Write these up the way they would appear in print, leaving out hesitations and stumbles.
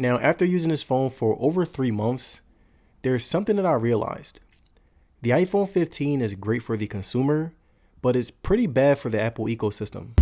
Now, after using this phone for over 3 months, there's something that I realized. The iPhone 15 is great for the consumer, but it's pretty bad for the Apple ecosystem.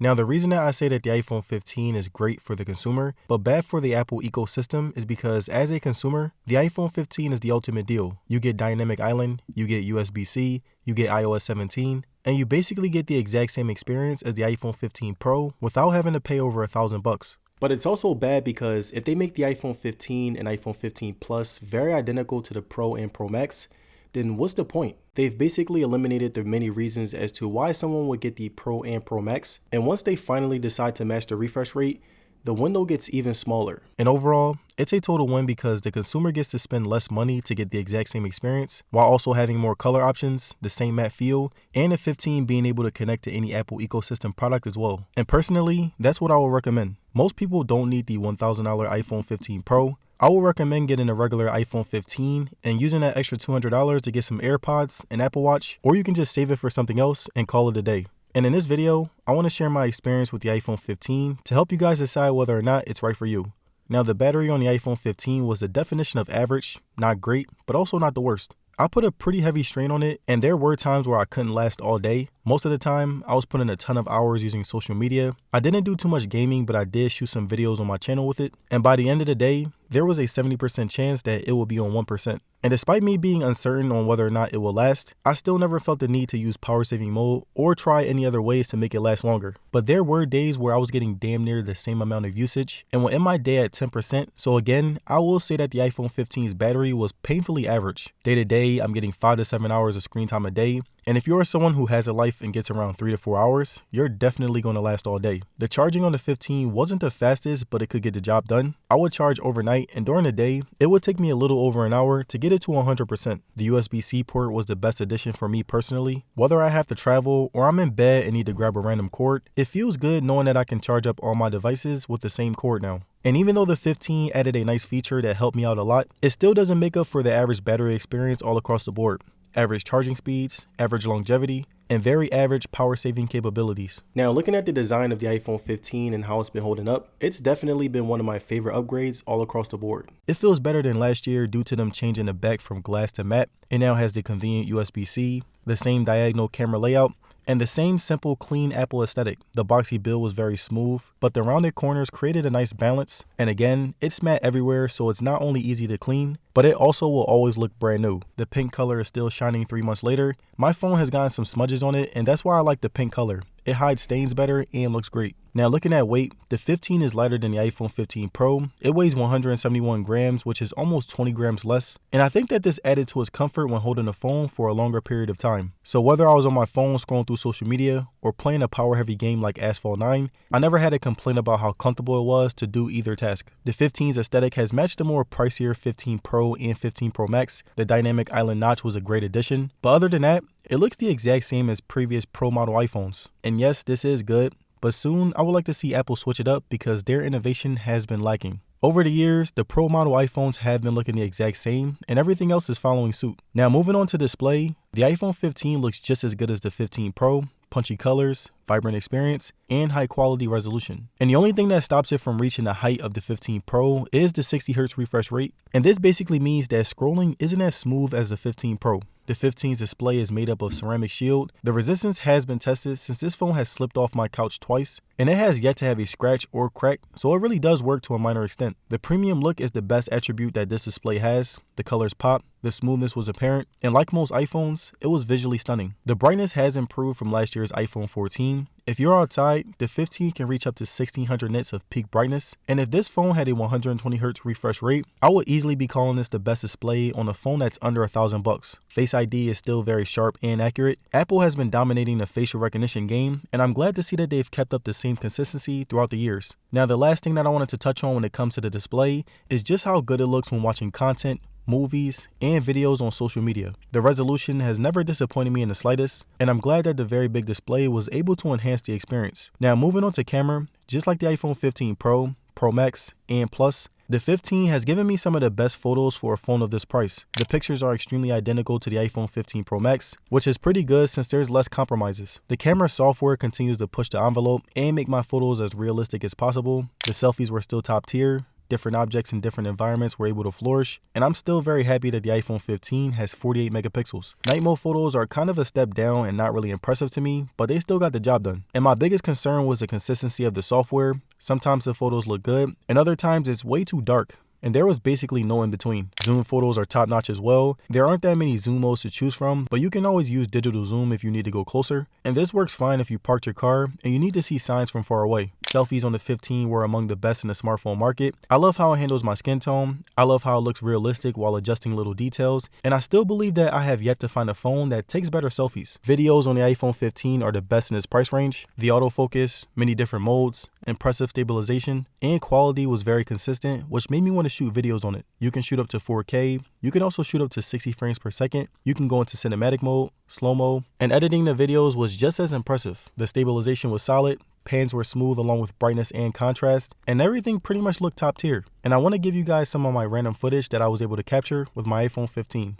Now, the reason that I say that the iPhone 15 is great for the consumer, but bad for the Apple ecosystem is because as a consumer, the iPhone 15 is the ultimate deal. You get Dynamic Island, you get USB-C, you get iOS 17, and you basically get the exact same experience as the iPhone 15 Pro without having to pay over $1,000. But it's also bad because if they make the iPhone 15 and iPhone 15 Plus very identical to the Pro and Pro Max, then what's the point? They've basically eliminated the many reasons as to why someone would get the Pro and Pro Max, and once they finally decide to match the refresh rate, the window gets even smaller. And overall, it's a total win because the consumer gets to spend less money to get the exact same experience, while also having more color options, the same matte feel, and the 15 being able to connect to any Apple ecosystem product as well. And personally, that's what I would recommend. Most people don't need the $1,000 iPhone 15 Pro. I would recommend getting a regular iPhone 15 and using that extra $200 to get some AirPods, an Apple Watch, or you can just save it for something else and call it a day. And in this video, I want to share my experience with the iPhone 15 to help you guys decide whether or not it's right for you. Now, the battery on the iPhone 15 was the definition of average, not great, but also not the worst. I put a pretty heavy strain on it, and there were times where I couldn't last all day. Most of the time, I was putting a ton of hours using social media. I didn't do too much gaming, but I did shoot some videos on my channel with it. And by the end of the day, there was a 70% chance that it will be on 1%. And despite me being uncertain on whether or not it will last, I still never felt the need to use power saving mode or try any other ways to make it last longer. But there were days where I was getting damn near the same amount of usage and would end my day at 10%. So again, I will say that the iPhone 15's battery was painfully average. Day to day, I'm getting 5 to 7 hours of screen time a day. And if you're someone who has a life and gets around 3 to 4 hours, you're definitely going to last all day. The charging on the 15 wasn't the fastest, but it could get the job done. I would charge overnight, and during the day, it would take me a little over an hour to get it to 100%. The USB-C port was the best addition for me personally. Whether I have to travel or I'm in bed and need to grab a random cord, it feels good knowing that I can charge up all my devices with the same cord now. And even though the 15 added a nice feature that helped me out a lot, it still doesn't make up for the average battery experience all across the board. Average charging speeds, average longevity, and very average power saving capabilities. Now, looking at the design of the iPhone 15 and how it's been holding up, it's definitely been one of my favorite upgrades all across the board. It feels better than last year due to them changing the back from glass to matte. It now has the convenient USB-C, the same diagonal camera layout, and the same simple, clean Apple aesthetic. The boxy build was very smooth, but the rounded corners created a nice balance. And again, it's matte everywhere, so it's not only easy to clean, but it also will always look brand new. The pink color is still shining 3 months later. My phone has gotten some smudges on it, and that's why I like the pink color. It hides stains better and looks great. Now, looking at weight, the 15 is lighter than the iPhone 15 Pro. It weighs 171 grams, which is almost 20 grams less. And I think that this added to its comfort when holding the phone for a longer period of time. So whether I was on my phone scrolling through social media or playing a power-heavy game like Asphalt 9, I never had a complaint about how comfortable it was to do either task. The 15's aesthetic has matched the more pricier 15 Pro and 15 Pro Max. The Dynamic Island notch was a great addition. But other than that, it looks the exact same as previous Pro model iPhones. And yes, this is good, but soon I would like to see Apple switch it up because their innovation has been lacking. Over the years, the Pro model iPhones have been looking the exact same, and everything else is following suit. Now, moving on to display, the iPhone 15 looks just as good as the 15 Pro. Punchy colors, vibrant experience, and high quality resolution. And the only thing that stops it from reaching the height of the 15 Pro is the 60Hz refresh rate. And this basically means that scrolling isn't as smooth as the 15 Pro. The 15's display is made up of ceramic shield. The resistance has been tested since this phone has slipped off my couch twice, and it has yet to have a scratch or crack, so it really does work to a minor extent. The premium look is the best attribute that this display has. The colors pop, the smoothness was apparent, and like most iPhones, it was visually stunning. The brightness has improved from last year's iPhone 14. If you're outside, the 15 can reach up to 1600 nits of peak brightness, and if this phone had a 120Hz refresh rate, I would easily be calling this the best display on a phone that's under $1,000. Face ID is still very sharp and accurate. Apple has been dominating the facial recognition game, and I'm glad to see that they've kept up the same consistency throughout the years. Now, the last thing that I wanted to touch on when it comes to the display is just how good it looks when watching content, movies, and videos on social media. The resolution has never disappointed me in the slightest, and I'm glad that the very big display was able to enhance the experience. Now, moving on to camera, just like the iPhone 15 Pro, Pro Max, and Plus, The 15 has given me some of the best photos for a phone of this price. The pictures are extremely identical to the iPhone 15 Pro Max, which is pretty good since there's less compromises. The camera software continues to push the envelope and make my photos as realistic as possible. The selfies were still top tier. Different objects in different environments were able to flourish, and I'm still very happy that the iPhone 15 has 48 megapixels. Night mode photos are kind of a step down and not really impressive to me, but they still got the job done. And my biggest concern was the consistency of the software. Sometimes the photos look good, and other times it's way too dark. And there was basically no in between. Zoom photos are top notch as well. There aren't that many zoom modes to choose from, but you can always use digital zoom if you need to go closer. And this works fine if you parked your car and you need to see signs from far away. Selfies on the 15 were among the best in the smartphone market. I love how it handles my skin tone. I love how it looks realistic while adjusting little details. And I still believe that I have yet to find a phone that takes better selfies. Videos on the iPhone 15 are the best in its price range. The autofocus, many different modes, impressive stabilization, and quality was very consistent, which made me want to shoot videos on it. You can shoot up to 4K. You can also shoot up to 60 frames per second. You can go into cinematic mode, slow-mo, and editing the videos was just as impressive. The stabilization was solid. Pans were smooth along with brightness and contrast, and everything pretty much looked top tier. And I want to give you guys some of my random footage that I was able to capture with my iPhone 15.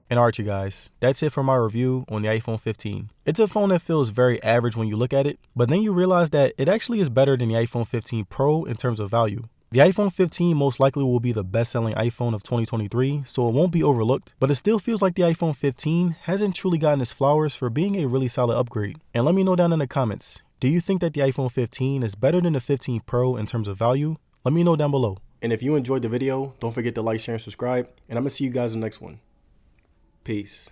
And alright you guys, that's it for my review on the iPhone 15. It's a phone that feels very average when you look at it, but then you realize that it actually is better than the iPhone 15 Pro in terms of value. The iPhone 15 most likely will be the best-selling iPhone of 2023, so it won't be overlooked, but it still feels like the iPhone 15 hasn't truly gotten its flowers for being a really solid upgrade. And let me know down in the comments, do you think that the iPhone 15 is better than the 15 Pro in terms of value? Let me know down below. And if you enjoyed the video, don't forget to like, share, and subscribe, and I'm going to see you guys in the next one. Peace.